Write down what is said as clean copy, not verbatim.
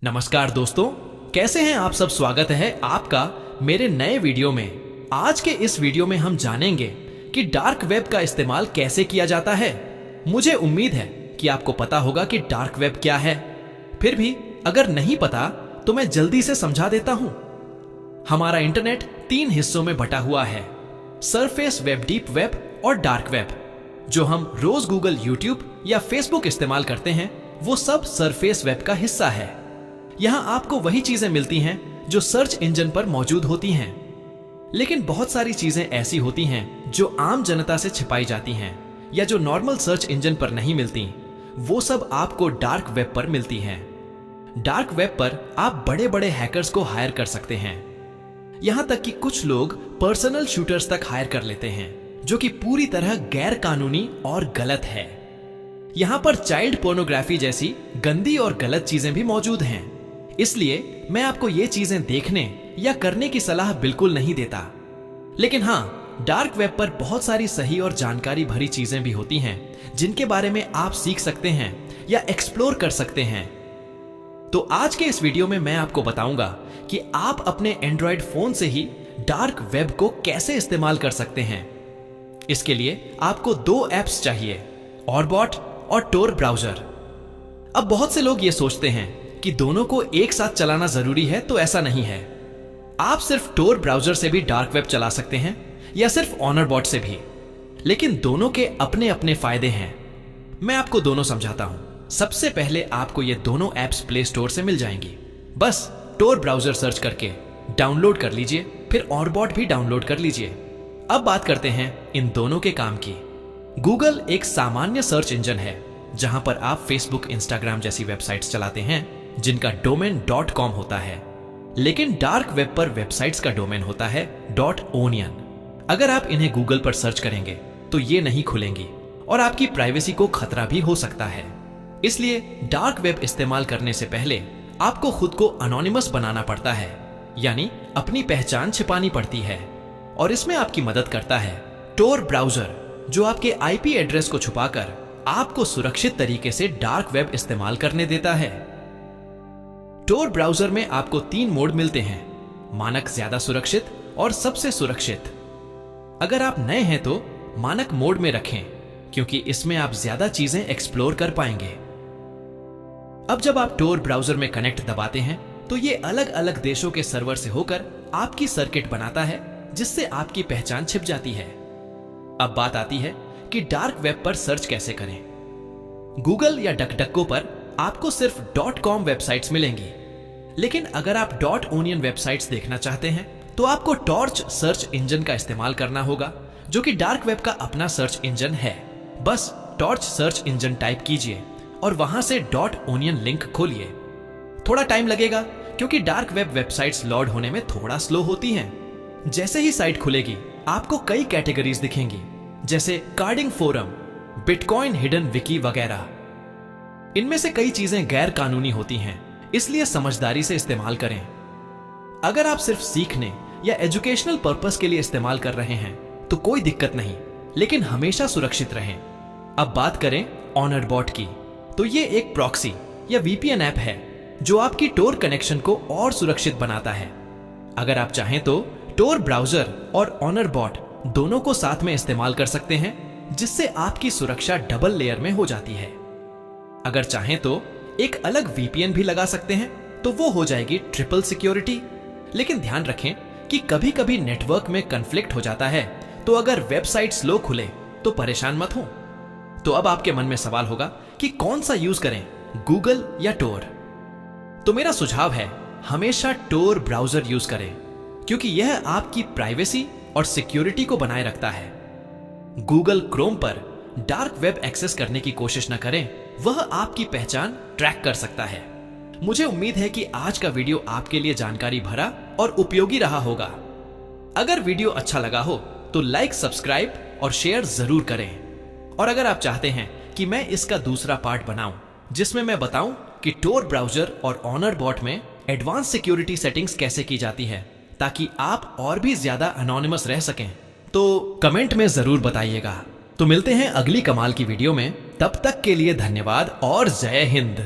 नमस्कार दोस्तों, कैसे हैं आप सब। स्वागत है आपका मेरे नए वीडियो में। आज के इस वीडियो में हम जानेंगे कि डार्क वेब का इस्तेमाल कैसे किया जाता है। मुझे उम्मीद है कि आपको पता होगा कि डार्क वेब क्या है। फिर भी अगर नहीं पता तो मैं जल्दी से समझा देता हूं। हमारा इंटरनेट 3 हिस्सों में बटा हुआ है, सरफेस वेब, डीप वेब और डार्क वेब। जो हम रोज गूगल, यूट्यूब या फेसबुक इस्तेमाल करते हैं वो सब सरफेस वेब का हिस्सा है। यहां आपको वही चीजें मिलती हैं जो सर्च इंजन पर मौजूद होती हैं। लेकिन बहुत सारी चीजें ऐसी होती हैं जो आम जनता से छिपाई जाती हैं या जो नॉर्मल सर्च इंजन पर नहीं मिलती। वो सब आपको डार्क वेब पर मिलती हैं। डार्क वेब पर आप बड़े बड़े हैकर्स को हायर कर सकते हैं। यहां तक कि कुछ लोग पर्सनल शूटर्स तक हायर कर लेते हैं, जो कि पूरी तरह गैर कानूनी और गलत है। यहां पर चाइल्ड पोर्नोग्राफी जैसी गंदी और गलत चीजें भी मौजूद हैं। इसलिए मैं आपको ये चीजें देखने या करने की सलाह बिल्कुल नहीं देता। लेकिन हाँ, डार्क वेब पर बहुत सारी सही और जानकारी भरी चीजें भी होती हैं जिनके बारे में आप सीख सकते हैं या एक्सप्लोर कर सकते हैं। तो आज के इस वीडियो में मैं आपको बताऊंगा कि आप अपने एंड्रॉयड फोन से ही डार्क वेब को कैसे इस्तेमाल कर सकते हैं। इसके लिए आपको 2 ऐप्स चाहिए, ऑरबॉट और टोर ब्राउजर। अब बहुत से लोग ये सोचते हैं कि दोनों को एक साथ चलाना जरूरी है, तो ऐसा नहीं है। आप सिर्फ टोर ब्राउजर से भी डार्क वेब चला सकते हैं या सिर्फ ऑनरबॉट से भी। लेकिन दोनों के अपने अपने फायदे हैं। मैं आपको दोनों समझाता हूं। सबसे पहले आपको ये दोनों ऐप्स प्ले स्टोर से मिल जाएंगी। बस टोर ब्राउजर सर्च करके डाउनलोड कर लीजिए, फिर ऑनरबॉट भी डाउनलोड कर लीजिए। अब बात करते हैं इन दोनों के काम की। गूगल एक सामान्य सर्च इंजन है जहां पर आप फेसबुक, इंस्टाग्राम जैसी वेबसाइट्स चलाते हैं जिनका डोमेन .com होता है। लेकिन डार्क वेब पर वेबसाइट्स का डोमेन होता है .onion। अगर आप इन्हें गूगल पर सर्च करेंगे तो ये नहीं खुलेंगी और आपकी प्राइवेसी को खतरा भी हो सकता है। इसलिए डार्क वेब इस्तेमाल करने से पहले आपको खुद को अनोनिमस बनाना पड़ता है, यानी अपनी पहचान छिपानी पड़ती है। और इसमें आपकी मदद करता है टोर ब्राउजर, जो आपके IP एड्रेस को छुपाकर आपको सुरक्षित तरीके से डार्क वेब इस्तेमाल करने देता है। टोर ब्राउजर में आपको 3 मोड मिलते हैं, मानक, ज्यादा सुरक्षित और सबसे सुरक्षित। अगर आप नए हैं तो मानक मोड में रखें, क्योंकि इसमें आप ज्यादा चीजें एक्सप्लोर कर पाएंगे। अब जब आप टोर ब्राउजर में कनेक्ट दबाते हैं तो ये अलग अलग देशों के सर्वर से होकर आपकी सर्किट बनाता है, जिससे आपकी पहचान छिप जाती है। अब बात आती है कि डार्क वेब पर सर्च कैसे करें। गूगल या डकडक्को पर आपको सिर्फ .com वेबसाइट्स मिलेंगी। लेकिन अगर आप .onion वेबसाइट्स देखना चाहते हैं तो आपको टॉर्च सर्च इंजन का इस्तेमाल करना होगा, जो कि डार्क वेब का अपना सर्च इंजन है। बस टॉर्च सर्च इंजन टाइप कीजिए और वहां से .onion लिंक खोलिए। थोड़ा टाइम लगेगा क्योंकि डार्क वेब वेबसाइट्स लोड होने में थोड़ा स्लो होती हैं। जैसे ही साइट खुलेगी आपको कई कैटेगरीज दिखेंगी, जैसे carding forum, bitcoin hidden Vicky वगैरह। इनमें से कई चीजें गैर कानूनी होती हैं, इसलिए समझदारी से इस्तेमाल करें। अगर आप सिर्फ सीखने या एजुकेशनल पर्पस के लिए इस्तेमाल कर रहे हैं तो कोई दिक्कत नहीं, लेकिन हमेशा सुरक्षित रहें। अब बात करें ऑनरबॉट की, तो ये एक प्रॉक्सी या VPN ऐप है जो आपकी टोर कनेक्शन को और सुरक्षित बनाता है। अगर आप चाहें तो टोर ब्राउजर और ऑनरबॉट दोनों को साथ में इस्तेमाल कर सकते हैं, जिससे आपकी सुरक्षा डबल लेयर में हो जाती है। अगर चाहें तो एक अलग VPN भी लगा सकते हैं, तो वो हो जाएगी ट्रिपल सिक्योरिटी। लेकिन ध्यान रखें कि कभी कभी नेटवर्क में कन्फ्लिक्ट हो जाता है, तो अगर वेबसाइट स्लो खुले तो परेशान मत हो। तो अब आपके मन में सवाल होगा कि कौन सा यूज करें, गूगल या टोर। तो मेरा सुझाव है हमेशा टोर ब्राउजर यूज करें, क्योंकि यह आपकी प्राइवेसी और सिक्योरिटी को बनाए रखता है। गूगल क्रोम पर डार्क वेब एक्सेस करने की कोशिश न करें, वह आपकी पहचान ट्रैक कर सकता है। मुझे उम्मीद है कि आज का वीडियो आपके लिए जानकारी भरा और उपयोगी रहा होगा। अगर वीडियो अच्छा लगा हो तो लाइक, सब्सक्राइब और शेयर जरूर करें। और अगर आप चाहते हैं कि मैं इसका दूसरा पार्ट बनाऊं, जिसमें मैं बताऊं कि टोर ब्राउजर और ऑनरबॉट में एडवांस सिक्योरिटी सेटिंग्स कैसे की जाती है, ताकि आप और भी ज्यादा अनोनिमस रह सकें, तो कमेंट में जरूर बताइएगा। तो मिलते हैं अगली कमाल की वीडियो में। तब तक के लिए धन्यवाद और जय हिंद।